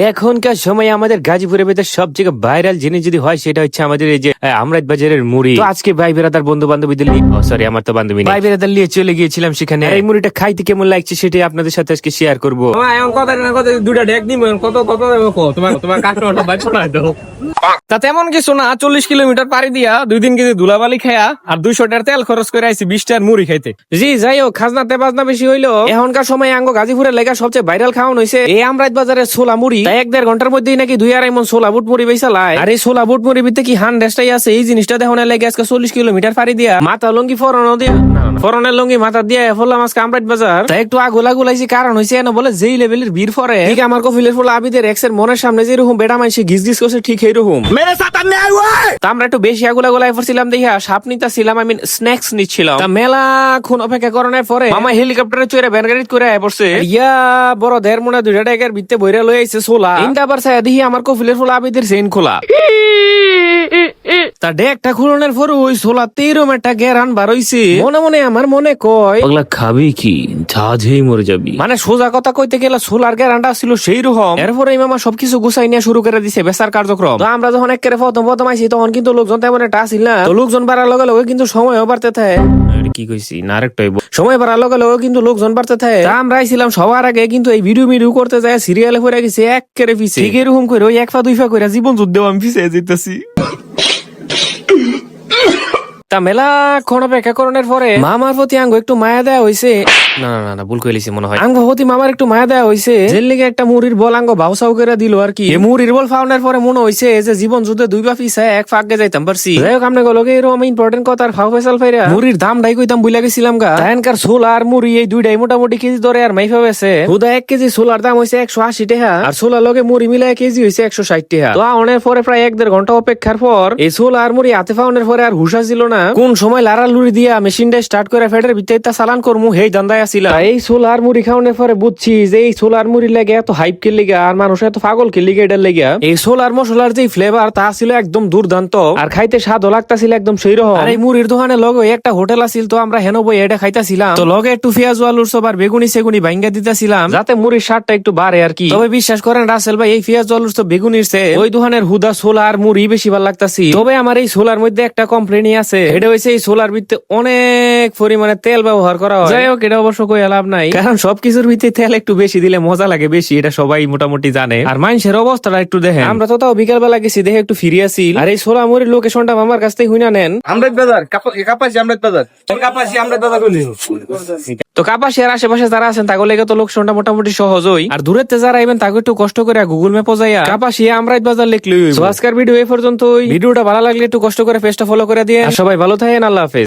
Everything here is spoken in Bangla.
এখনকার সময় আমাদের গাজীপুরের ভেতর সবচেয়ে ভাইরাল জিনিস যদি হয় সেটা হচ্ছে আমাদের এই যে আমরাত বাজারের মুড়ি। তো আজকে ভাই বেরাদার বন্ধু বান্ধবীদের সরি আমার তো বান্ধবী ভাই বেরাদার নিয়ে চলে গিয়েছিলাম সেখানে। এই মুড়িটা খাইতে কেমন লাগছে সেটাই আপনাদের সাথে আজকে শেয়ার করবো। তা তেমন কিছু না, 40 কিলোমিটার পাড়ি দিয়া 2 দিন কেজি ধুলাবালি খায়া আর 200 টাকার তেল খরচ করে আইছি 20 টাকার মুড়ি খাইতে। জি যাই হোক, খাজনাতে বাজনা বেশি হইলো। এখনকার সময় আঙ্গ গাজীপুরের লেগা সবচেয়ে ভাইরাল খাওয়ান হয়েছে এই আমরাত বাজারের ছোলা মুড়ি। তাই 1-1.5 ঘন্টার মধ্যেই নাকি 2-2.5 মণ ছোলা বুট মুড়ি বেচা লাই। আর এই ছোলা বুট মুড়ি ভিতরে কি হান্ডেস্টাই আছে এই জিনিসটা দেখুন লেগে আজকে 40 কিলোমিটার পাড়ি দিয়া মাথা লঙ্গি ফরনো দিয়া ফরনের লঙ্গি মাথা দিয়া ফলাম আজকে আমরাত বাজার। তাই একটু আগোলা গুলাইছি, কারণ হয়েছে এনে বলে যেই লেভেলের ভিড় ফরে ঠিক আমার কফিলের ফুল আবিদের এক্সের মনের সামনে যেরকম বেড়া মাইছে ঘিস ঘিস করছে ঠিক এইরকম। তা আমরা একটু বেশি আগুলা গোলাই পড়ছিলাম দেখা সাপ নিতাছিলাম, আমি স্ন্যাক্স নিচ্ছিলাম। তা মেলা খুন অপেক্ষা করানোর পরে মামা হেলিকপ্টারে চড়ে ভ্যান গাড়ি করে আয় পড়ছে। ইয়া বড় 1.5 মণ 2 টাকার ভিত্তে বইরা লই আইছে ছোলা। ইনটা আবার চাই দেখি আমার কফিলের ফুল আবিদের চেইন খোলা। তা ডেকটা খুলনের পর ওই ছোলা 13 একটা গেরান বার হইছে। মনে মনে আমার মনে কয় ওগুলা খাবি কি ঝাঝেই মরে যাবি। মানে সোজা কথা কইতে গেলে ছোলার গেরানটা ছিল সেই রকম। এরপরে মামা সবকিছু গুছাই নিয়ে শুরু করে দিছে বেচার কার্যক্রম। তো আমরা যখন একেবারে প্রথম আইছি তখন কিন্তু লোকজন তেমন একটা আসিল না। তো লোকজন বাড়ার লগে লগে কিন্তু সময়ও বাড়তে থাকে। কি কইছি না আরেকটাই সময় বাড়ার লগে লগে কিন্তু লোকজন বাড়তে থাকে। তা আমরা আইছিলাম সবার আগে, কিন্তু এই ভিডিও করতে যায় সিরিয়ালে পড়ে গেছে একেবারে পিছে। ঠিক এরকম করে ওই 1 পা 2 পা করে জীবন যুদ্ধ আমি পিছিয়ে যেতেছি। তা মেলা ক্ষণ অপেক্ষা করণের পরে মামার প্রতি আঙ্গ একটু মায়া দেয়া হয়েছে। না ভুল কইলিছি মনে হয়। আঙ্গ প্রতি মামার একটু মায়া দেয়া হয়েছে, যে লিগে একটা মুড়ির বল আঙ্গ ভাউসাউ করে দিল আর কি। এই মুড়ির বল ফাউনের পরে মনে হয়েছে যে জীবন যুদ্ধে 2 পা পিছায় 1 পা আগে যাইতাম পারছি। যাই হোক, আপনি গেল এরকম ইম্পর্টেন্ট কথা আর ফাউ ফেসাল ফাইরা মুড়ির দাম ডাই কইতাম বুইলা গেছিলাম গা। এনকার ছোলা আর মুড়ি এই দুইটাই মোটামুটি কেজি ধরে আর মাইফা বেছে। হুদা 1 কেজি ছোলার দাম হয়েছে 180 টাকা, আর ছোলার লগে মুড়ি মিলাই কেজি হয়েছে 160 টাকা। তো আউনের পরে প্রায় 1-1.5 ঘন্টা অপেক্ষার পর এই ছোলা আর মুড়ি হাতে ফাউনের পরে আর হুশা ছিল না কোন সময় লুড়ি দিয়া মেশিনটা স্টার্ট করে ফেটের ভিতরে চালান করমু হেই দান্দায় আসিলা। এই সোলার মুড়ি খাওয়ানোর পরে বুঝছি যে এই সোলার মুড়ি লাগে এত হাইপ কে লিগা আর মানুষ এত পাগল কে লিগা এটার লেগা। এই সোলার মশলার যে ফ্লেভার তা ছিল একদম দুর্দান্ত, আর খাইতে স্বাদও লাগতাছিল একদম সেই রকম। আর এই মুড়ির দোকানে লগে একটা হোটেল আছিল, তো আমরা হেন বই এটা খাইতাছিলাম। তো লগে একটু পেঁয়াজ আলুর সব আর বেগুনি সেগুনি ভাঙ্গা দিতেছিলাম যাতে মুড়ির স্বাদটা একটু বাড়ে আর কি। তবে বিশ্বাস করেন রাসেল ভাই, এই পেঁয়াজ আলুর সব বেগুনির চেয়ে ওই দোকানের হুদা সোলা আর মুড়ি বেশি ভালো লাগতাছি। তবে আমার এই সোলার মধ্যে একটা কমপ্লেনই আছে, এটা হইছে এই সোলার ভিতরে অনেক পরিমাণে তেল ব্যবহার করা হয়। যাই হোক, এটা অবশ্য কই লাভ নাই, কারণ সবকিছুর ভিতরে তেল একটু বেশি দিলে মজা লাগে বেশি, এটা সবাই মোটামুটি জানে। আর মানুষের অবস্থাটা একটু দেখেন, আমরা তো তাও বিকাল বেলা গেছি দেখে একটু ফিরে আসি। আর এই সোলা মুড়ির লোকেশনটা আমার কাছ থেকে হুইনা নেন। আমরাত বাজার কাপাসি আমরাত বাজার তো কাপাসিয়ার আশেপাশে যারা আছেন তাগুলো লেগে তো লোকেশনটা মোটামুটি সহজই। আর দূরেতে যারা আইবেন তাকে একটু কষ্ট করে গুগল ম্যাপও যাইয়া কাপাসিয়া আমরাত বাজার লিখলেই হইব। আজকের ভিডিও এই পর্যন্তই। ভিডিওটা ভালো লাগলে একটু কষ্ট করে পেজটা ফলো করে দিয়ে, আর সবাই ভালো থাকেন। আল্লাহ হাফেজ।